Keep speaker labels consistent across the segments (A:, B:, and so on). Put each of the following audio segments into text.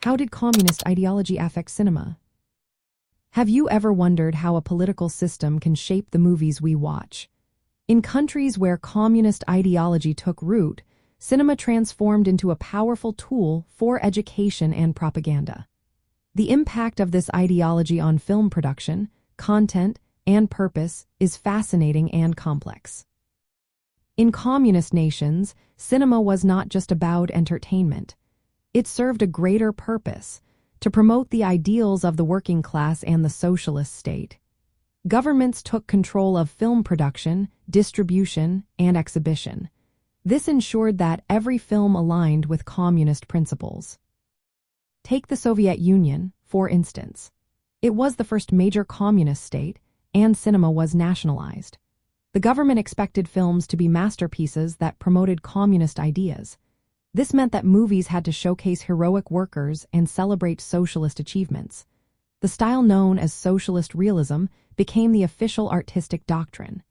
A: How did communist ideology affect cinema? Have you ever wondered how a political system can shape the movies we watch? In countries where communist ideology took root, cinema transformed into a powerful tool for education and propaganda. The impact of this ideology on film production, content, and purpose is fascinating and complex. In communist nations, cinema was not just about entertainment. It served a greater purpose, to promote the ideals of the working class and the socialist state. Governments took control of film production, distribution, and exhibition. This ensured that every film aligned with communist principles. Take the Soviet Union, for instance. It was the first major communist state, and cinema was nationalized. The government expected films to be masterpieces that promoted communist ideas. This meant that movies had to showcase heroic workers and celebrate socialist achievements. The style known as Socialist Realism became the official artistic doctrine.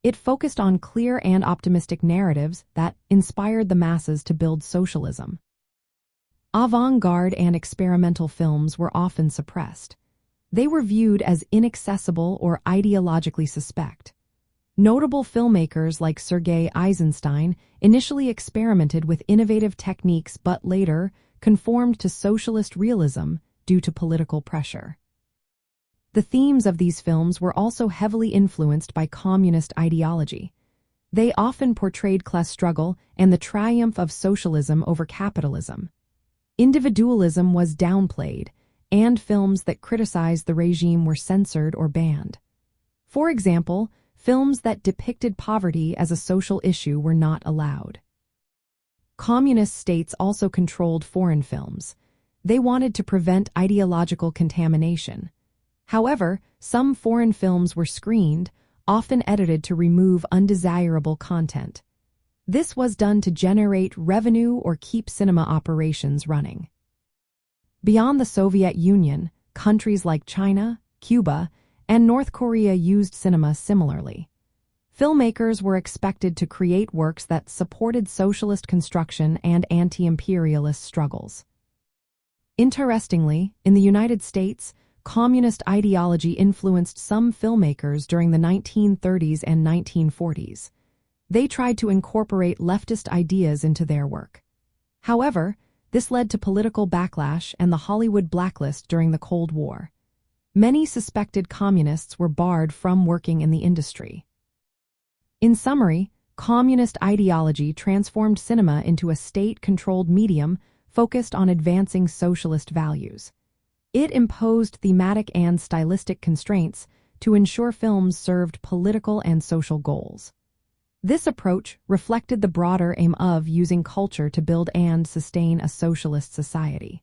A: It focused on clear and optimistic narratives that inspired the masses to build socialism. Avant-garde and experimental films were often suppressed. They were viewed as inaccessible or ideologically suspect. Notable filmmakers like Sergei Eisenstein initially experimented with innovative techniques but later conformed to socialist realism due to political pressure. The themes of these films were also heavily influenced by communist ideology. They often portrayed class struggle and the triumph of socialism over capitalism. Individualism was downplayed, and films that criticized the regime were censored or banned. For example, films that depicted poverty as a social issue were not allowed. Communist states also controlled foreign films. They wanted to prevent ideological contamination. However, some foreign films were screened, often edited to remove undesirable content. This was done to generate revenue or keep cinema operations running. Beyond the Soviet Union, countries like China, Cuba, and North Korea used cinema similarly. Filmmakers were expected to create works that supported socialist construction and anti-imperialist struggles. Interestingly, in the United States, communist ideology influenced some filmmakers during the 1930s and 1940s. They tried to incorporate leftist ideas into their work. However, this led to political backlash and the Hollywood blacklist during the Cold War. Many suspected communists were barred from working in the industry. In summary, communist ideology transformed cinema into a state-controlled medium focused on advancing socialist values. It imposed thematic and stylistic constraints to ensure films served political and social goals. This approach reflected the broader aim of using culture to build and sustain a socialist society.